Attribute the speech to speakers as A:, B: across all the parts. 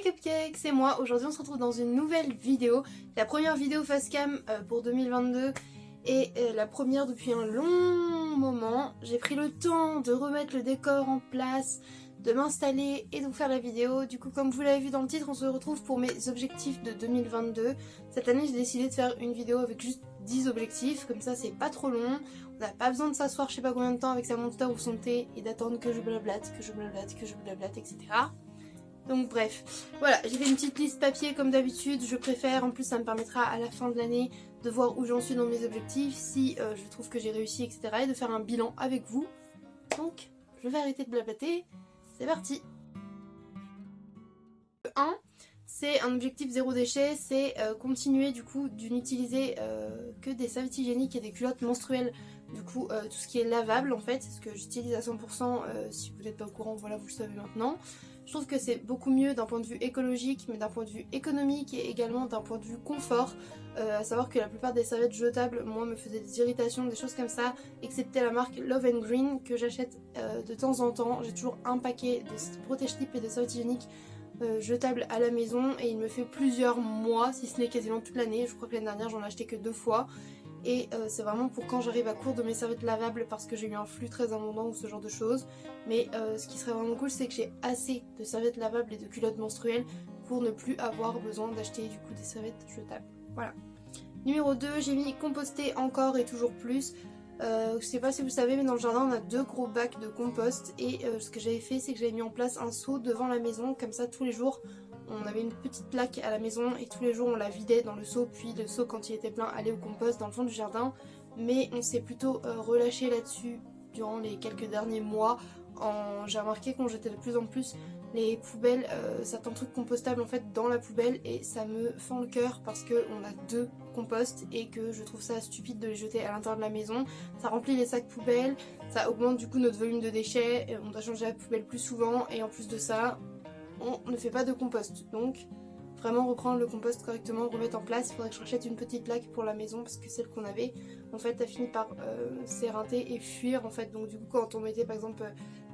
A: les cupcakes, c'est moi. Aujourd'hui on se retrouve dans une nouvelle vidéo. La première vidéo facecam pour 2022 et la première depuis un long moment. J'ai pris le temps de remettre le décor en place, de m'installer et de vous faire la vidéo. Du coup, comme vous l'avez vu dans le titre, on se retrouve pour mes objectifs de 2022. Cette année j'ai décidé de faire une vidéo avec juste 10 objectifs, comme ça c'est pas trop long. On n'a pas besoin de s'asseoir je sais pas combien de temps avec sa monster ou son thé et d'attendre que je blablate, etc. Donc bref, voilà, j'ai fait une petite liste papier comme d'habitude, je préfère, en plus ça me permettra à la fin de l'année de voir où j'en suis dans mes objectifs, si je trouve que j'ai réussi, etc. et de faire un bilan avec vous. Donc, je vais arrêter de blablater, c'est parti. 1, c'est un objectif zéro déchet, c'est continuer du coup d'utiliser que des serviettes hygiéniques et des culottes menstruelles. Du coup, tout ce qui est lavable en fait, c'est ce que j'utilise à 100%, si vous n'êtes pas au courant, voilà, vous le savez maintenant. Je trouve que c'est beaucoup mieux d'un point de vue écologique, mais d'un point de vue économique et également d'un point de vue confort. À savoir que la plupart des serviettes jetables, moi, me faisaient des irritations, des choses comme ça, excepté la marque Love and Green que j'achète de temps en temps. J'ai toujours un paquet de protège-slip et de serviettes hygiéniques jetables à la maison et il me fait plusieurs mois, si ce n'est quasiment toute l'année. Je crois que l'année dernière j'en ai acheté que 2 fois. Et c'est vraiment pour quand j'arrive à court de mes serviettes lavables parce que j'ai eu un flux très abondant ou ce genre de choses. Mais ce qui serait vraiment cool, c'est que j'ai assez de serviettes lavables et de culottes menstruelles pour ne plus avoir besoin d'acheter du coup des serviettes jetables. Voilà. Numéro 2, j'ai mis composter encore et toujours plus. Je sais pas si vous savez, mais dans le jardin on a 2 gros bacs de compost et ce que j'avais fait, c'est que j'avais mis en place un seau devant la maison, comme ça tous les jours on avait une petite plaque à la maison et tous les jours on la vidait dans le seau, puis le seau quand il était plein allait au compost dans le fond du jardin. Mais on s'est plutôt relâché là-dessus durant les quelques derniers mois. J'ai remarqué qu'on jetait de plus en plus les poubelles, certains trucs compostables en fait dans la poubelle et ça me fend le cœur parce qu'on a 2 composts et que je trouve ça stupide de les jeter à l'intérieur de la maison. Ça remplit les sacs poubelles, ça augmente du coup notre volume de déchets, on doit changer la poubelle plus souvent et en plus de ça on ne fait pas de compost. Donc vraiment reprendre le compost correctement, remettre en place. Il faudrait que je rachète une petite plaque pour la maison parce que celle qu'on avait en fait a fini par s'éreinter et fuir en fait. Donc du coup quand on mettait par exemple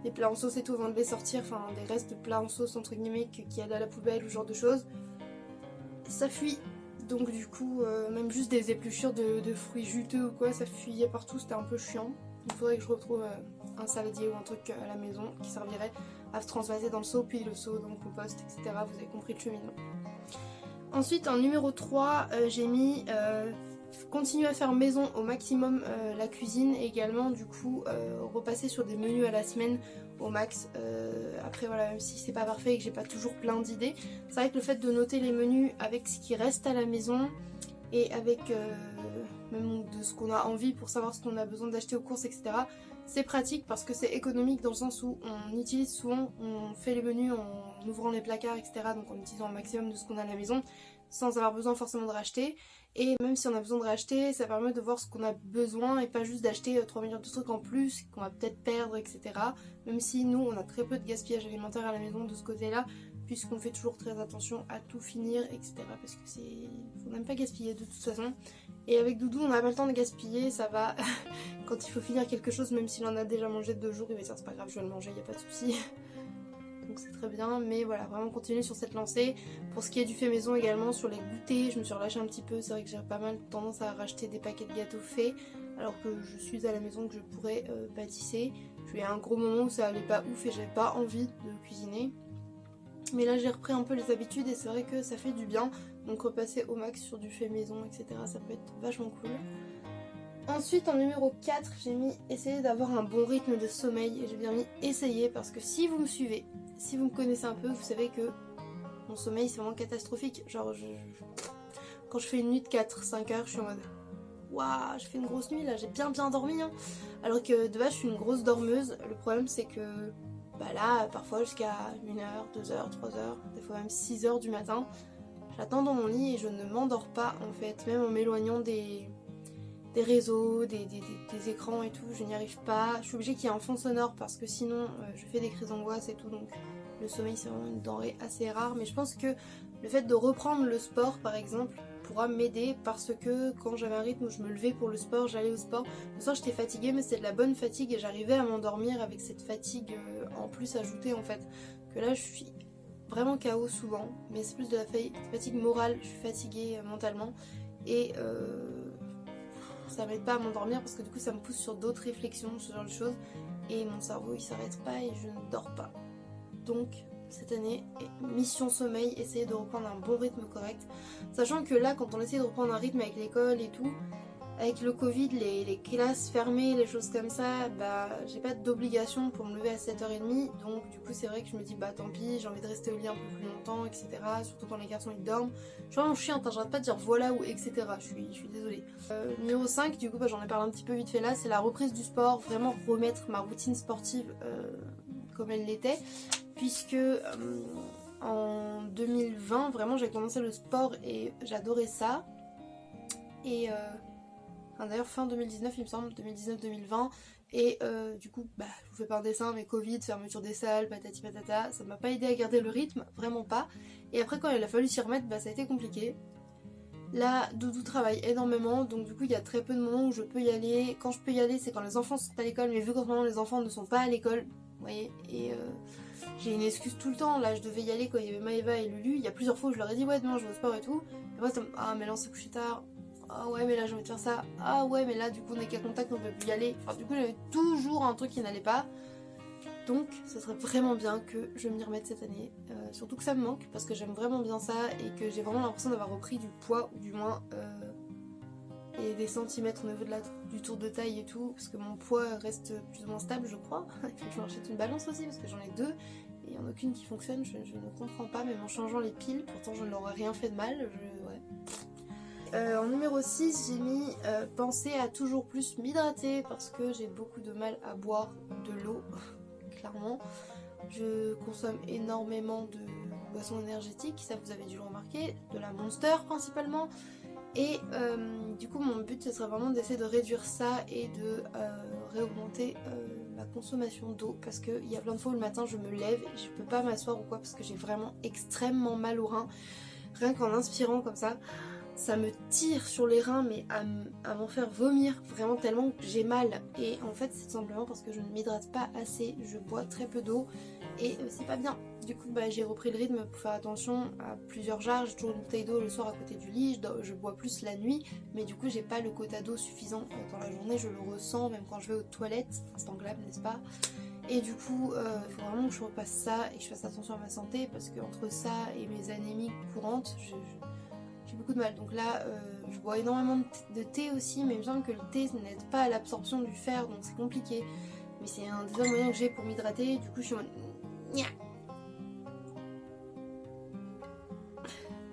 A: des plats en sauce et tout avant de les sortir, enfin des restes de plats en sauce entre guillemets qui allaient à la poubelle ou ce genre de choses, ça fuit. Donc du coup même juste des épluchures de fruits juteux ou quoi, ça fuyait partout, c'était un peu chiant. Il faudrait que je retrouve un saladier ou un truc à la maison qui servirait à se transvaser dans le seau, puis le seau dans le compost, etc. Vous avez compris le cheminement. Ensuite en numéro 3, j'ai mis continuer à faire maison au maximum la cuisine et également du coup repasser sur des menus à la semaine au max. Après voilà, même si c'est pas parfait et que j'ai pas toujours plein d'idées, c'est vrai que le fait de noter les menus avec ce qui reste à la maison et avec même de ce qu'on a envie pour savoir ce qu'on a besoin d'acheter aux courses, etc. C'est pratique parce que c'est économique dans le sens où on utilise souvent, on fait les menus en ouvrant les placards, etc. Donc en utilisant un maximum de ce qu'on a à la maison sans avoir besoin forcément de racheter. Et même si on a besoin de racheter, ça permet de voir ce qu'on a besoin et pas juste d'acheter 3 millions de trucs en plus qu'on va peut-être perdre, etc. Même si nous on a très peu de gaspillage alimentaire à la maison de ce côté-là, puisqu'on fait toujours très attention à tout finir, etc. Parce que faut même pas gaspiller de toute façon. Et avec Doudou, on n'a pas le temps de gaspiller, ça va. Quand il faut finir quelque chose, même s'il en a déjà mangé 2 jours, il va dire c'est pas grave, je vais le manger, y a pas de souci. Donc c'est très bien, mais voilà, vraiment continuer sur cette lancée. Pour ce qui est du fait maison également, sur les goûters, je me suis relâchée un petit peu. C'est vrai que j'ai pas mal tendance à racheter des paquets de gâteaux faits, alors que je suis à la maison, que je pourrais pâtisser. J'ai eu un gros moment où ça allait pas ouf et j'avais pas envie de cuisiner. Mais là j'ai repris un peu les habitudes et c'est vrai que ça fait du bien. Donc repasser au max sur du fait maison, etc. ça peut être vachement cool. Ensuite en numéro 4, j'ai mis essayer d'avoir un bon rythme de sommeil. Et j'ai bien mis essayer parce que si vous me suivez, si vous me connaissez un peu, vous savez que mon sommeil c'est vraiment catastrophique. Genre quand je fais une nuit de 4-5 heures, je suis en mode waouh, je fais une grosse nuit là, j'ai bien dormi hein. Alors que de base je suis une grosse dormeuse. Le problème c'est que bah là, parfois jusqu'à 1h, 2h, 3h, des fois même 6h du matin, j'attends dans mon lit et je ne m'endors pas en fait, même en m'éloignant des réseaux, des écrans et tout, je n'y arrive pas. Je suis obligée qu'il y ait un fond sonore parce que sinon je fais des crises d'angoisse et tout, donc le sommeil c'est vraiment une denrée assez rare. Mais je pense que le fait de reprendre le sport par exemple pourra m'aider parce que quand j'avais un rythme où je me levais pour le sport, j'allais au sport. Le soir j'étais fatiguée mais c'était de la bonne fatigue et j'arrivais à m'endormir avec cette fatigue en plus ajoutée en fait. Que là je suis vraiment KO souvent, mais c'est plus de la fatigue morale, je suis fatiguée mentalement et ça m'aide pas à m'endormir parce que du coup ça me pousse sur d'autres réflexions, ce genre de choses, et mon cerveau il s'arrête pas et je ne dors pas. Donc cette année, mission sommeil, essayer de reprendre un bon rythme correct, sachant que là quand on essaie de reprendre un rythme avec l'école et tout, avec le Covid, les classes fermées, les choses comme ça, bah j'ai pas d'obligation pour me lever à 7h30, donc du coup c'est vrai que je me dis bah tant pis, j'ai envie de rester au lit un peu plus longtemps, etc. Surtout quand les garçons ils dorment. Je suis vraiment chiante, hein, j'arrête pas de dire voilà ou etc. Je suis désolée. Numéro 5, du coup bah, j'en ai parlé un petit peu vite fait là, c'est la reprise du sport, vraiment remettre ma routine sportive comme elle l'était, puisque en 2020 vraiment j'ai commencé le sport et j'adorais ça. Et enfin, d'ailleurs fin 2019 il me semble, 2019-2020, et du coup bah je vous fais pas un dessin mais Covid, fermeture des salles, patati patata, ça m'a pas aidé à garder le rythme, vraiment pas. Et après quand il a fallu s'y remettre, bah ça a été compliqué. Là, Doudou travaille énormément, donc du coup il y a très peu de moments où je peux y aller. Quand je peux y aller c'est quand les enfants sont à l'école, mais vu qu'en ce moment les enfants ne sont pas à l'école, vous voyez, et j'ai une excuse tout le temps. Là je devais y aller quand il y avait Maëva et Lulu, il y a plusieurs fois où je leur ai dit ouais demain je vais au sport et tout, et après ah mais là on s'est couché tard, ah ouais mais là j'ai envie de faire ça, ah ouais mais là du coup on est qu'à contact, on peut plus y aller, enfin du coup j'avais toujours un truc qui n'allait pas. Donc ça serait vraiment bien que je m'y remette cette année, surtout que ça me manque parce que j'aime vraiment bien ça et que j'ai vraiment l'impression d'avoir repris du poids, ou du moins et des centimètres au niveau du tour de taille et tout, parce que mon poids reste plus ou moins stable je crois. Il faut que je m'achète une balance aussi parce que j'en ai deux et il n'y en a aucune qui fonctionne, je ne comprends pas, même en changeant les piles, pourtant je ne leur ai rien fait de mal, en numéro 6, j'ai mis penser à toujours plus m'hydrater parce que j'ai beaucoup de mal à boire de l'eau. Clairement, je consomme énormément de boissons énergétiques, ça vous avez dû le remarquer, de la Monster principalement, et du coup mon but ce serait vraiment d'essayer de réduire ça et de réaugmenter ma consommation d'eau, parce qu'il y a plein de fois où le matin je me lève et je peux pas m'asseoir ou quoi parce que j'ai vraiment extrêmement mal aux reins, rien qu'en inspirant comme ça me tire sur les reins, mais à m'en faire vomir, vraiment tellement que j'ai mal. Et en fait c'est simplement parce que je ne m'hydrate pas assez, je bois très peu d'eau et c'est pas bien. Du coup bah, j'ai repris le rythme pour faire attention à plusieurs jarres, j'ai toujours une bouteille d'eau le soir à côté du lit, je bois plus la nuit, mais du coup j'ai pas le quota d'eau suffisant dans la journée, je le ressens même quand je vais aux toilettes, instanglable n'est-ce pas? Et du coup il faut vraiment que je repasse ça et que je fasse attention à ma santé, parce que entre ça et mes anémies courantes, j'ai beaucoup de mal. Donc là je bois énormément de thé aussi, mais il me semble que le thé n'aide pas à l'absorption du fer, donc c'est compliqué, mais c'est un des seuls moyens que j'ai pour m'hydrater. Du coup je suis en mode Nya.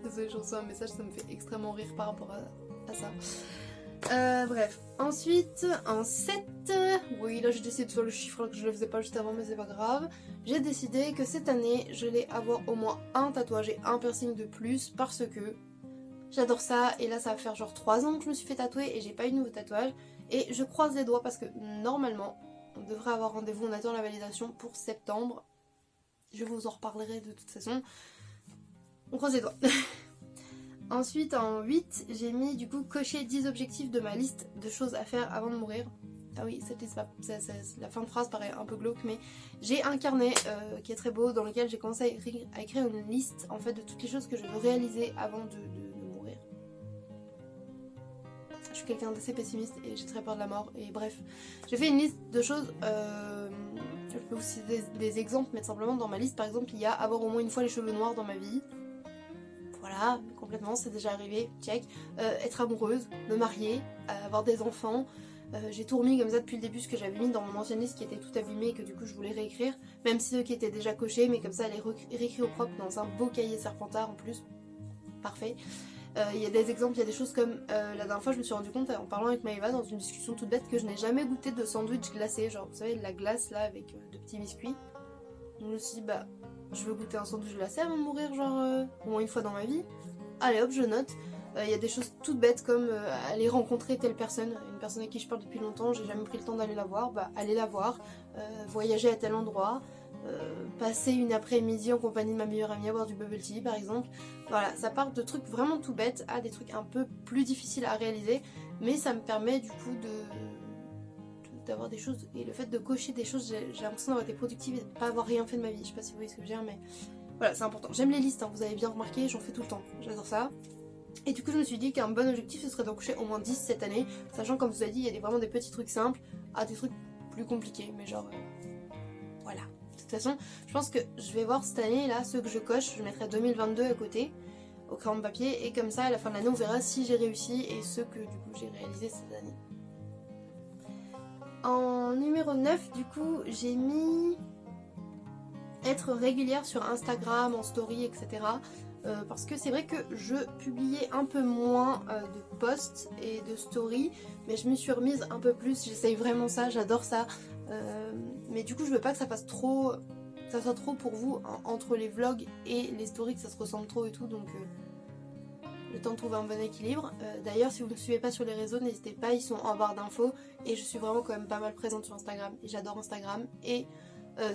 A: Désolée, je reçois un message, ça me fait extrêmement rire par rapport à ça. Bref, ensuite en 7, oui là j'ai décidé de faire le chiffre alors que je le faisais pas juste avant, mais c'est pas grave. J'ai décidé que cette année je vais avoir au moins un tatouage et un piercing de plus, parce que j'adore ça, et là ça va faire genre 3 ans que je me suis fait tatouer et j'ai pas eu de nouveau tatouage, et je croise les doigts parce que normalement on devrait avoir rendez-vous, on attend la validation pour septembre, je vous en reparlerai de toute façon, on croise les doigts. Ensuite en 8, j'ai mis du coup cocher 10 objectifs de ma liste de choses à faire avant de mourir. Ah oui, cette liste, la fin de phrase paraît un peu glauque, mais j'ai un carnet qui est très beau, dans lequel j'ai commencé à écrire une liste en fait de toutes les choses que je veux réaliser avant de mourir. Je suis quelqu'un d'assez pessimiste et j'ai très peur de la mort, et bref, j'ai fait une liste de choses, je peux vous citer des exemples, mais simplement dans ma liste par exemple il y a avoir au moins une fois les cheveux noirs dans ma vie. Voilà, complètement, c'est déjà arrivé, check. Être amoureuse, me marier, avoir des enfants. J'ai tout remis comme ça depuis le début, ce que j'avais mis dans mon ancienne liste qui était tout abîmé et que du coup je voulais réécrire. Même si ceux qui étaient déjà cochés, mais comme ça elle est réécrite au propre dans un beau cahier Serpentard en plus. Parfait. Il y a des exemples, il y a des choses comme la dernière fois je me suis rendu compte en parlant avec Maëva dans une discussion toute bête que je n'ai jamais goûté de sandwich glacé. Genre vous savez, de la glace là avec de petits biscuits. Donc je me suis dit bah je veux goûter un sandwich glacé avant de mourir, genre au moins une fois dans ma vie. Allez hop, je note. Il y a des choses toutes bêtes comme aller rencontrer telle personne, une personne avec qui je parle depuis longtemps, j'ai jamais pris le temps d'aller la voir, bah aller la voir, voyager à tel endroit, passer une après-midi en compagnie de ma meilleure amie à boire du bubble tea par exemple. Voilà, ça part de trucs vraiment tout bêtes à des trucs un peu plus difficiles à réaliser, mais ça me permet du coup d'avoir des choses, et le fait de cocher des choses, j'ai l'impression d'avoir été productive et de pas avoir rien fait de ma vie. Je sais pas si vous voyez ce que je veux dire, mais Voilà, c'est important. J'aime les listes, hein, vous avez bien remarqué, j'en fais tout le temps, j'adore ça. Et du coup je me suis dit qu'un bon objectif ce serait d'en coucher au moins 10 cette année, sachant comme je vous ai dit il y a vraiment des petits trucs simples à des trucs plus compliqués, mais genre voilà. De toute façon je pense que je vais voir cette année là, ceux que je coche, je mettrai 2022 à côté au crayon de papier et comme ça à la fin de l'année on verra si j'ai réussi et ceux que du coup j'ai réalisé cette année. En numéro 9 du coup j'ai mis être régulière sur Instagram, en story, etc. Parce que c'est vrai que je publiais un peu moins de posts et de stories, mais je me suis remise un peu plus, j'essaye vraiment ça, j'adore ça. Mais du coup je veux pas que ça fasse trop, que ça soit trop pour vous hein, entre les vlogs et les stories, que ça se ressemble trop et tout, donc le temps de trouver un bon équilibre. D'ailleurs si vous ne me suivez pas sur les réseaux, n'hésitez pas, ils sont en barre d'infos et je suis vraiment quand même pas mal présente sur Instagram et j'adore Instagram. Et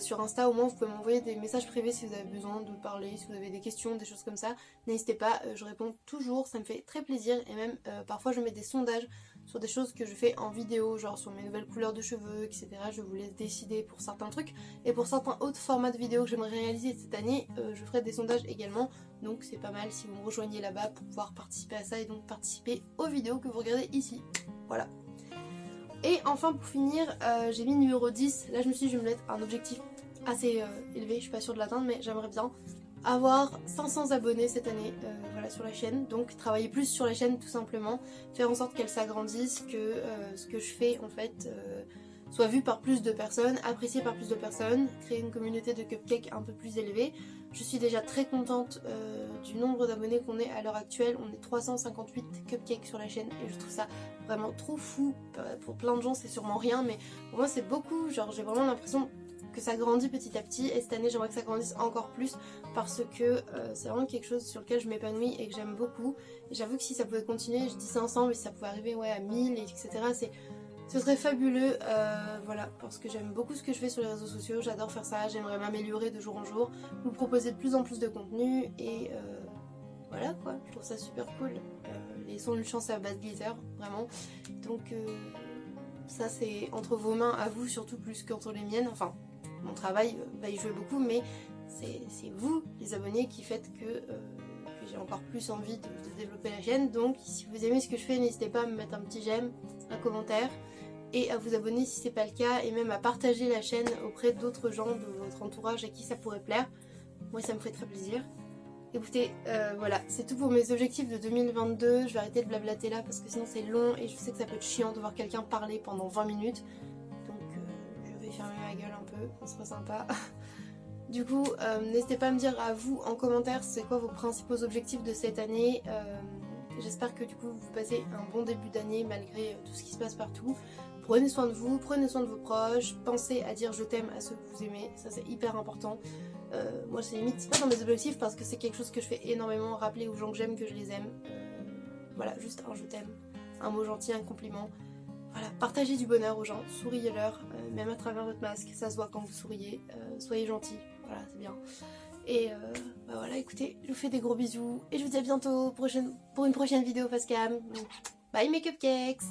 A: sur Insta au moins vous pouvez m'envoyer des messages privés si vous avez besoin de parler, si vous avez des questions, des choses comme ça, n'hésitez pas, je réponds toujours, ça me fait très plaisir et même parfois je mets des sondages sur des choses que je fais en vidéo, genre sur mes nouvelles couleurs de cheveux, etc. Je vous laisse décider pour certains trucs et pour certains autres formats de vidéos que j'aimerais réaliser cette année, je ferai des sondages également, donc c'est pas mal si vous me rejoignez là-bas pour pouvoir participer à ça et donc participer aux vidéos que vous regardez ici, voilà. Et enfin pour finir, j'ai mis numéro 10, là je me suis dit je vais me mettre un objectif assez élevé, je suis pas sûre de l'atteindre mais j'aimerais bien avoir 500 abonnés cette année voilà, sur la chaîne, donc travailler plus sur la chaîne tout simplement, faire en sorte qu'elle s'agrandisse, que ce que je fais en fait soit vu par plus de personnes, apprécié par plus de personnes, créer une communauté de cupcakes un peu plus élevée. Je suis déjà très contente du nombre d'abonnés qu'on est à l'heure actuelle, on est 358 cupcakes sur la chaîne et je trouve ça vraiment trop fou. Pour plein de gens c'est sûrement rien mais pour moi c'est beaucoup, genre j'ai vraiment l'impression que ça grandit petit à petit et cette année j'aimerais que ça grandisse encore plus parce que c'est vraiment quelque chose sur lequel je m'épanouis et que j'aime beaucoup. Et j'avoue que si ça pouvait continuer, je dis 500 mais si ça pouvait arriver ouais, à 1000 etc. Ce serait fabuleux, voilà, parce que j'aime beaucoup ce que je fais sur les réseaux sociaux, j'adore faire ça, j'aimerais m'améliorer de jour en jour, vous proposer de plus en plus de contenu et voilà quoi, je trouve ça super cool. Les sons d'une chance à base glitter, vraiment, donc ça c'est entre vos mains à vous surtout plus qu'entre les miennes, enfin mon travail va y jouer beaucoup mais c'est vous les abonnés qui faites que j'ai encore plus envie de développer la chaîne, donc si vous aimez ce que je fais n'hésitez pas à me mettre un petit j'aime, un commentaire et à vous abonner si c'est pas le cas et même à partager la chaîne auprès d'autres gens de votre entourage à qui ça pourrait plaire. Moi ça me ferait très plaisir. Écoutez, voilà, c'est tout pour mes objectifs de 2022. Je vais arrêter de blablater là parce que sinon c'est long et je sais que ça peut être chiant de voir quelqu'un parler pendant 20 minutes. Donc je vais fermer ma gueule un peu, ça sera sympa. Du coup, n'hésitez pas à me dire à vous en commentaire c'est quoi vos principaux objectifs de cette année. J'espère que du coup vous passez un bon début d'année malgré tout ce qui se passe partout. Prenez soin de vous, prenez soin de vos proches, pensez à dire je t'aime à ceux que vous aimez, ça c'est hyper important. Moi c'est limite, c'est pas dans mes objectifs parce que c'est quelque chose que je fais énormément, rappeler aux gens que j'aime que je les aime. Voilà, juste un je t'aime, un mot gentil, un compliment. Voilà, partagez du bonheur aux gens, souriez-leur, même à travers votre masque, ça se voit quand vous souriez, soyez gentils, voilà c'est bien. Et bah voilà, écoutez, je vous fais des gros bisous et je vous dis à bientôt pour une prochaine vidéo Facecam. Bye mes cupcakes!